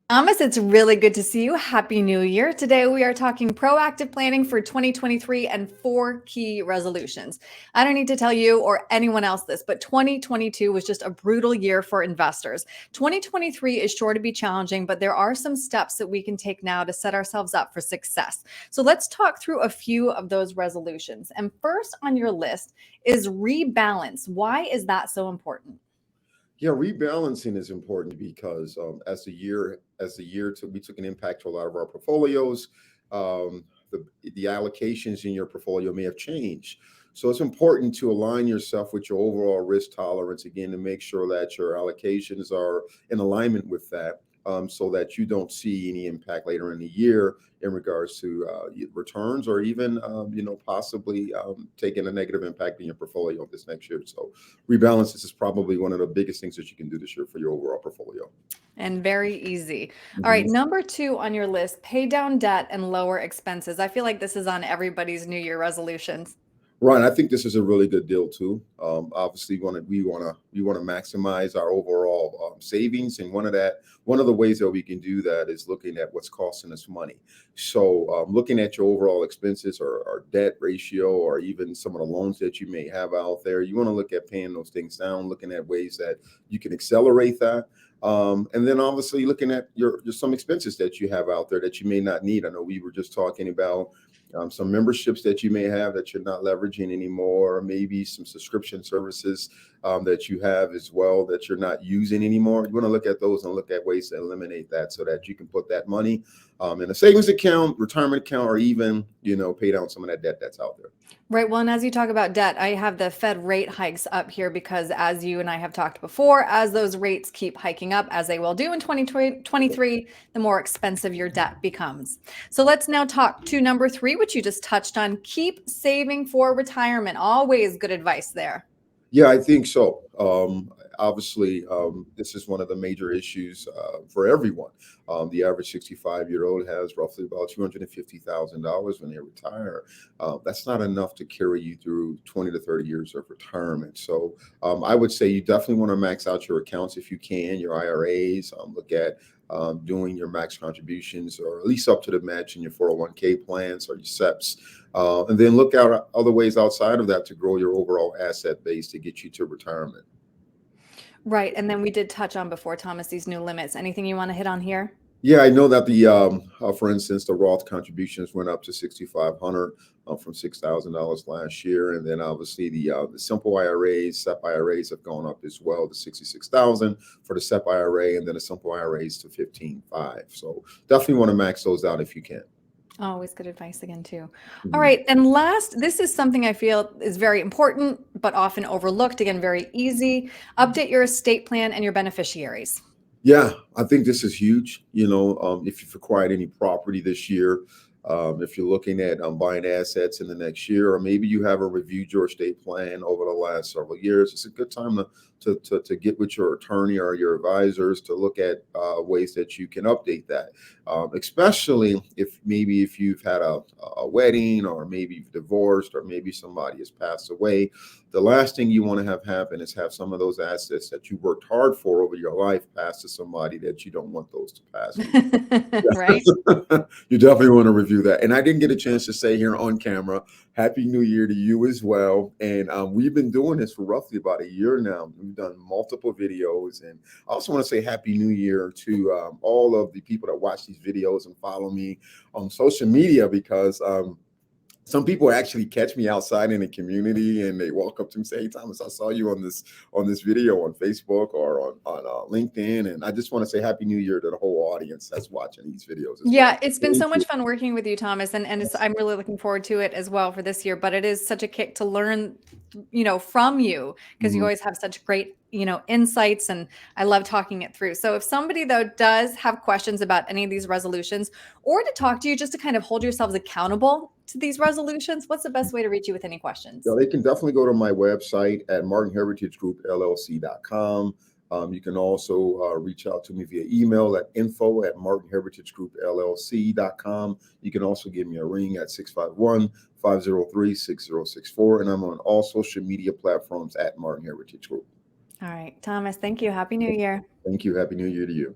Amos, it's really good to see you. Happy New Year. Today we are talking proactive planning for 2023 and 4 key resolutions. I don't need to tell you or anyone else this, but 2022 was just a brutal year for investors. 2023 is sure to be challenging, but there are some steps that we can take now to set ourselves up for success. So let's talk through a few of those resolutions. And first on your list is rebalance. Why is that so important? Yeah, rebalancing is important because we took an impact to a lot of our portfolios. The allocations in your portfolio may have changed, so it's important to align yourself with your overall risk tolerance again to make sure that your allocations are in alignment with that, so that you don't see any impact later in the year in regards to returns or even possibly taking a negative impact in your portfolio this next year. So rebalance is probably one of the biggest things that you can do this year for your overall portfolio. And very easy. All right, Mhm. number two on your list, pay down debt and lower expenses. I feel like this is on everybody's New Year resolutions. Right, I think this is a really good deal too. Obviously, we want to maximize our overall savings, and one of the ways that we can do that is looking at what's costing us money. So, looking at your overall expenses or debt ratio, or even some of the loans that you may have out there, you want to look at paying those things down, looking at ways that you can accelerate that. And then obviously looking at your some expenses that you have out there that you may not need. I know we were just talking about some memberships that you may have that you're not leveraging anymore, or maybe some subscription services that you have as well that you're not using anymore. You want to look at those and look at ways to eliminate that so that you can put that money in a savings account, retirement account, or even pay down some of that debt that's out there. Right. Well, and as you talk about debt, I have the Fed rate hikes up here because, as you and I have talked before, as those rates keep hiking up, as they will do in 2023, the more expensive your debt becomes. So let's now talk to number three, which you just touched on. Keep saving for retirement. Always good advice there. Yeah, I think so. Obviously, this is one of the major issues for everyone. The average 65-year-old has roughly about $250,000 when they retire. That's not enough to carry you through 20 to 30 years of retirement. So I would say you definitely want to max out your accounts if you can, your IRAs. Look at doing your max contributions, or at least up to the match in your 401k plans or your SEPs. And then look out other ways outside of that to grow your overall asset base to get you to retirement. Right. And then we did touch on before, Thomas, these new limits. Anything you want to hit on here? Yeah, I know that for instance, the Roth contributions went up to 6,500 from $6,000 last year, and then obviously the simple IRAs, SEP IRAs have gone up as well to 66,000 for the SEP IRA, and then the simple IRAs to 15,500. So definitely want to max those out if you can. Always good advice again, too. All Mhm. right. And last, this is something I feel is very important, but often overlooked. Again, very easy. Update your estate plan and your beneficiaries. Yeah, I think this is huge. If you've acquired any property this year, if you're looking at buying assets in the next year, or maybe you haven't reviewed your estate plan over the last several years, it's a good time to get with your attorney or your advisors to look at ways that you can update that. Especially if you've had a wedding, or maybe you've divorced, or maybe somebody has passed away. The last thing you want to have happen is have some of those assets that you worked hard for over your life pass to somebody that you don't want those to pass to. Right? You definitely want to review that. And I didn't get a chance to say here on camera, Happy New Year to you as well. And we've been doing this for roughly about a year now. We've done multiple videos. And I also want to say Happy New Year to all of the people that watch these videos and follow me on social media, because some people actually catch me outside in the community and they walk up to me and say, "Hey, Thomas, I saw you on this video on Facebook or on LinkedIn." And I just want to say Happy New Year to the whole audience that's watching these videos as well. Yeah, it's been so Thank you. much fun working with you, Thomas, and I'm really looking forward to it as well for this year. But it is such a kick to learn, from you, because you Mhm. always have such great, insights, and I love talking it through. So if somebody though does have questions about any of these resolutions, or to talk to you just to kind of hold yourselves accountable to these resolutions, what's the best way to reach you with any Yeah, questions? they can definitely go to my website at martinheritagegroupllc.com. You can also reach out to me via email at info@martinheritagegroupllc.com. You can also give me a ring at 651-503-6064. And I'm on all social media platforms at Martin Heritage Group. All right, Thomas, thank you. Happy New Year. Thank you. Happy New Year to you.